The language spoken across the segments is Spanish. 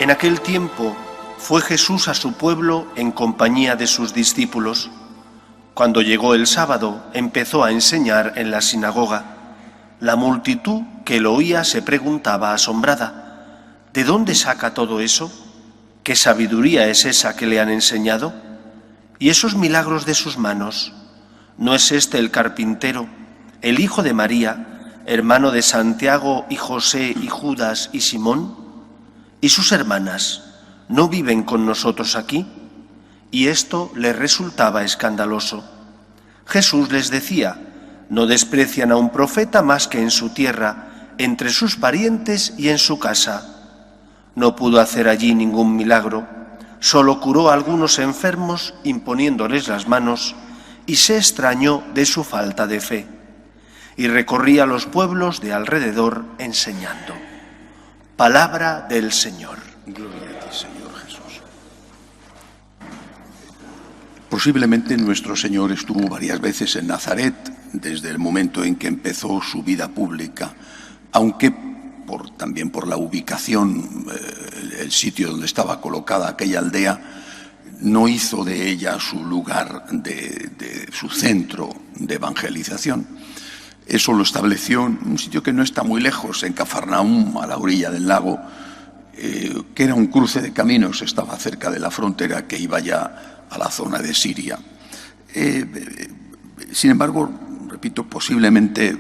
En aquel tiempo fue Jesús a su pueblo en compañía de sus discípulos. Cuando llegó el sábado, empezó a enseñar en la sinagoga. La multitud que lo oía se preguntaba asombrada: ¿de dónde saca todo eso? ¿Qué sabiduría es esa que le han enseñado? ¿Y esos milagros de sus manos? ¿No es este el carpintero, el hijo de María, hermano de Santiago y José y Judas y Simón? ¿Y sus hermanas no viven con nosotros aquí? Y esto les resultaba escandaloso. Jesús les decía: no desprecian a un profeta más que en su tierra, entre sus parientes y en su casa. No pudo hacer allí ningún milagro, solo curó a algunos enfermos imponiéndoles las manos, y se extrañó de su falta de fe. Y recorría los pueblos de alrededor enseñando. Palabra del Señor. Gloria a ti, Señor Jesús. Posiblemente nuestro Señor estuvo varias veces en Nazaret desde el momento en que empezó su vida pública, aunque también por la ubicación, el sitio donde estaba colocada aquella aldea, no hizo de ella su lugar, de su centro de evangelización. Eso lo estableció en un sitio que no está muy lejos, en Cafarnaúm, a la orilla del lago, que era un cruce de caminos, estaba cerca de la frontera que iba ya a la zona de Siria. Sin embargo, repito, posiblemente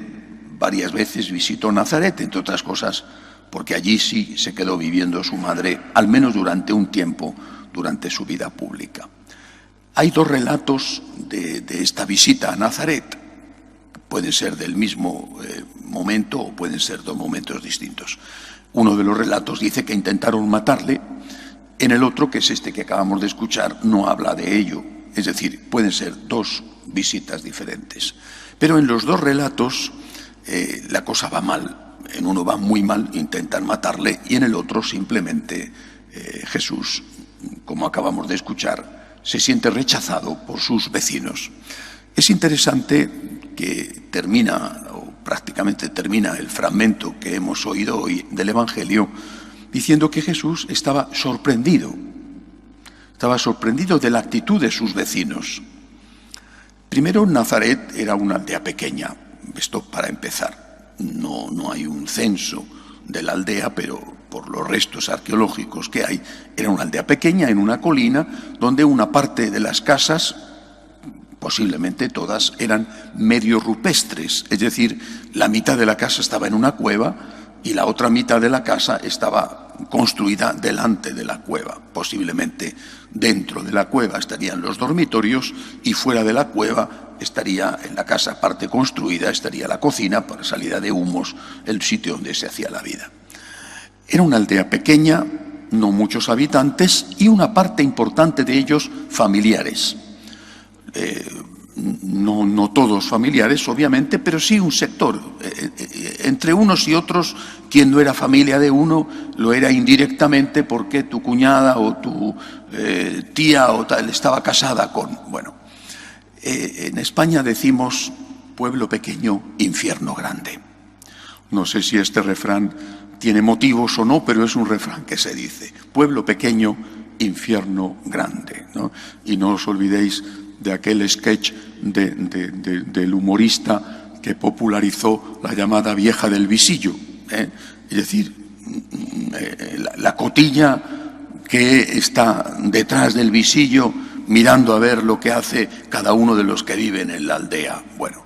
varias veces visitó Nazaret, entre otras cosas, porque allí sí se quedó viviendo su madre, al menos durante un tiempo, durante su vida pública. Hay dos relatos de esta visita a Nazaret. Pueden ser del mismo momento o pueden ser dos momentos distintos. Uno de los relatos dice que intentaron matarle, en el otro, que es este que acabamos de escuchar, no habla de ello. Es decir, pueden ser dos visitas diferentes. Pero en los dos relatos la cosa va mal. En uno va muy mal, intentan matarle, y en el otro simplemente Jesús, como acabamos de escuchar, se siente rechazado por sus vecinos. Es interesante que termina, o prácticamente termina, el fragmento que hemos oído hoy del Evangelio diciendo que Jesús estaba sorprendido de la actitud de sus vecinos. Primero, Nazaret era una aldea pequeña. Esto para empezar. No hay un censo de la aldea, pero por los restos arqueológicos que hay, era una aldea pequeña en una colina donde una parte de las casas, posiblemente todas, eran medio rupestres, es decir, la mitad de la casa estaba en una cueva y la otra mitad de la casa estaba construida delante de la cueva. Posiblemente dentro de la cueva estarían los dormitorios y fuera de la cueva estaría, en la casa parte construida, estaría la cocina para salida de humos, el sitio donde se hacía la vida. Era una aldea pequeña, no muchos habitantes y una parte importante de ellos familiares. No todos familiares, obviamente, pero sí un sector. Entre unos y otros, quien no era familia de uno, lo era indirectamente porque tu cuñada o tu tía o tal estaba casada con... Bueno, en España decimos pueblo pequeño, infierno grande. No sé si este refrán tiene motivos o no, pero es un refrán que se dice. Pueblo pequeño, infierno grande, ¿no? Y no os olvidéis de aquel sketch del humorista que popularizó la llamada vieja del visillo, ¿eh? Es decir, la cotilla que está detrás del visillo mirando a ver lo que hace cada uno de los que viven en la aldea. Bueno,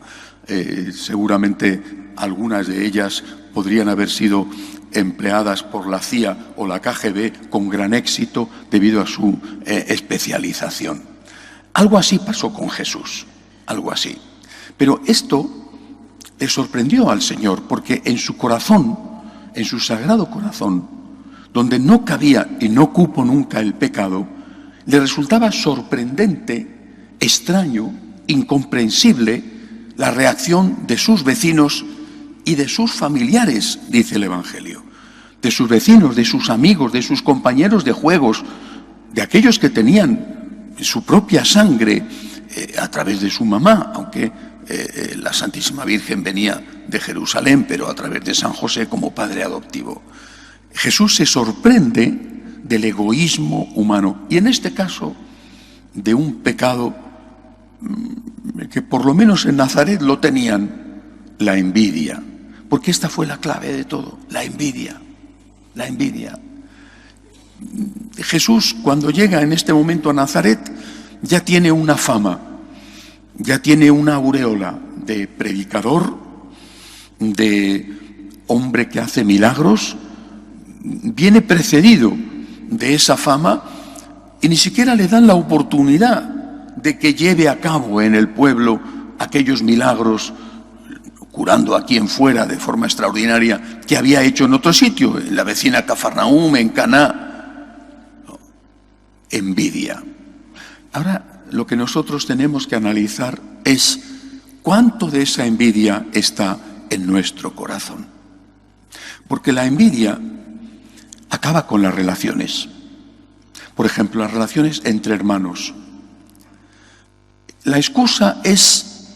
seguramente algunas de ellas podrían haber sido empleadas por la CIA o la KGB con gran éxito debido a su especialización. Algo así pasó con Jesús, algo así. Pero esto le sorprendió al Señor porque en su corazón, en su sagrado corazón, donde no cabía y no cupo nunca el pecado, le resultaba sorprendente, extraño, incomprensible la reacción de sus vecinos y de sus familiares, dice el Evangelio. De sus vecinos, de sus amigos, de sus compañeros de juegos, de aquellos que tenían su propia sangre a través de su mamá, aunque la Santísima Virgen venía de Jerusalén, pero a través de San José como padre adoptivo. Jesús se sorprende del egoísmo humano. Y en este caso, de un pecado que por lo menos en Nazaret lo tenían, la envidia. Porque esta fue la clave de todo, la envidia. La envidia. Jesús, cuando llega en este momento a Nazaret, ya tiene una fama, ya tiene una aureola de predicador, de hombre que hace milagros. Viene precedido de esa fama y ni siquiera le dan la oportunidad de que lleve a cabo en el pueblo aquellos milagros, curando a quien fuera de forma extraordinaria, que había hecho en otro sitio, en la vecina Cafarnaúm, en Caná. Envidia. Ahora, lo que nosotros tenemos que analizar es cuánto de esa envidia está en nuestro corazón. Porque la envidia acaba con las relaciones. Por ejemplo, las relaciones entre hermanos. La excusa es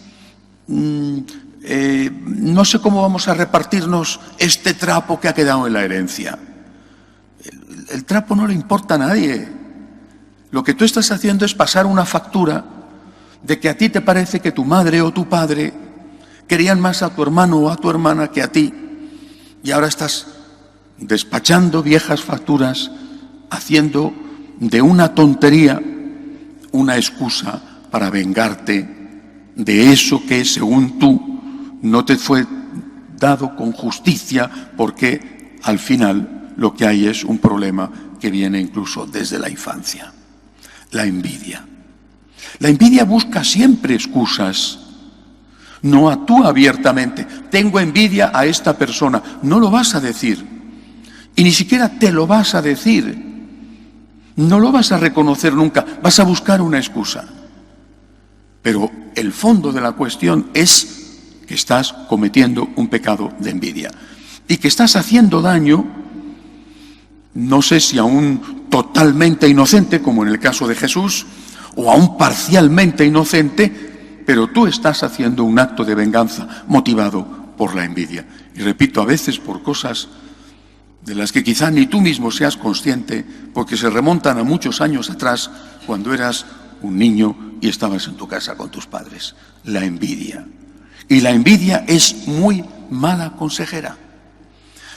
no sé cómo vamos a repartirnos este trapo que ha quedado en la herencia. El trapo no le importa a nadie. Lo que tú estás haciendo es pasar una factura de que a ti te parece que tu madre o tu padre querían más a tu hermano o a tu hermana que a ti. Y ahora estás despachando viejas facturas, haciendo de una tontería una excusa para vengarte de eso que, según tú, no te fue dado con justicia, porque al final lo que hay es un problema que viene incluso desde la infancia. La envidia. La envidia busca siempre excusas. No actúa abiertamente. Tengo envidia a esta persona. No lo vas a decir. Y ni siquiera te lo vas a decir. No lo vas a reconocer nunca. Vas a buscar una excusa. Pero el fondo de la cuestión es que estás cometiendo un pecado de envidia y que estás haciendo daño, no sé si a un totalmente inocente, como en el caso de Jesús, o a un parcialmente inocente, pero tú estás haciendo un acto de venganza motivado por la envidia. Y repito, a veces por cosas de las que quizá ni tú mismo seas consciente, porque se remontan a muchos años atrás, cuando eras un niño y estabas en tu casa con tus padres. La envidia. Y la envidia es muy mala consejera.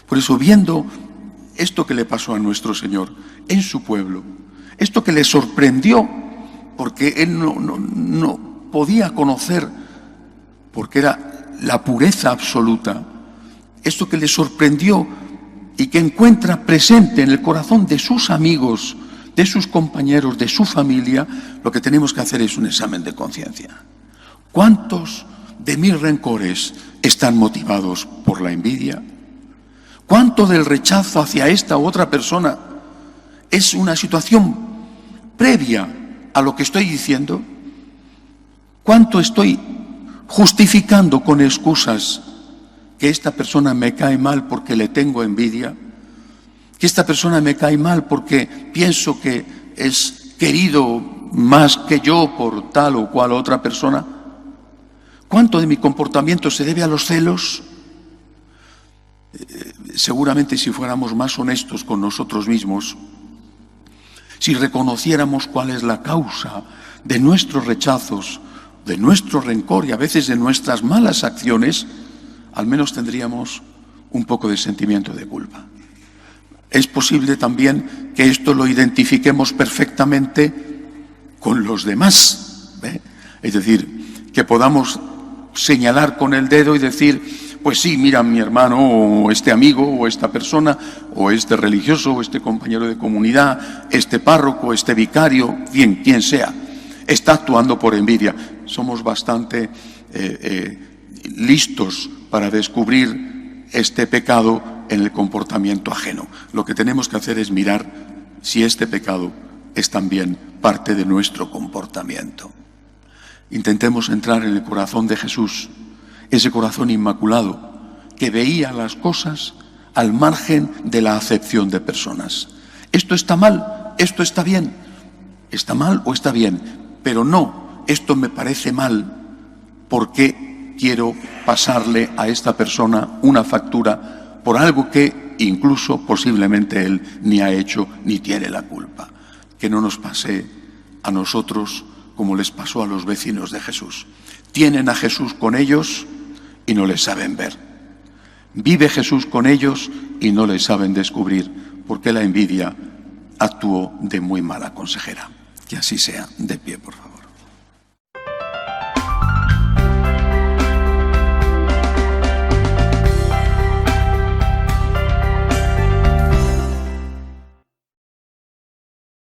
Por eso, viendo esto que le pasó a nuestro Señor en su pueblo, esto que le sorprendió, porque él no podía conocer, porque era la pureza absoluta, esto que le sorprendió y que encuentra presente en el corazón de sus amigos, de sus compañeros, de su familia, lo que tenemos que hacer es un examen de conciencia. ¿Cuántos de mis rencores están motivados por la envidia? ¿Cuánto del rechazo hacia esta u otra persona es una situación previa a lo que estoy diciendo? ¿Cuánto estoy justificando con excusas que esta persona me cae mal porque le tengo envidia? Que esta persona me cae mal porque pienso que es querido más que yo por tal o cual otra persona. ¿Cuánto de mi comportamiento se debe a los celos? Seguramente si fuéramos más honestos con nosotros mismos, si reconociéramos cuál es la causa de nuestros rechazos, de nuestro rencor y a veces de nuestras malas acciones, al menos tendríamos un poco de sentimiento de culpa. Es posible también que esto lo identifiquemos perfectamente con los demás, ¿eh? Es decir, que podamos señalar con el dedo y decir, pues sí, mira, mi hermano o este amigo o esta persona o este religioso o este compañero de comunidad, este párroco, este vicario, bien, quien sea, está actuando por envidia. Somos bastante listos para descubrir este pecado en el comportamiento ajeno. Lo que tenemos que hacer es mirar si este pecado es también parte de nuestro comportamiento. Intentemos entrar en el corazón de Jesús, ese corazón inmaculado que veía las cosas al margen de la acepción de personas. Esto está mal, esto está bien, está mal o está bien, pero no, esto me parece mal porque quiero pasarle a esta persona una factura por algo que incluso posiblemente él ni ha hecho ni tiene la culpa. Que no nos pase a nosotros como les pasó a los vecinos de Jesús. Tienen a Jesús con ellos y no le saben ver. Vive Jesús con ellos y no le saben descubrir, porque la envidia actuó de muy mala consejera. Que así sea. De pie, por favor.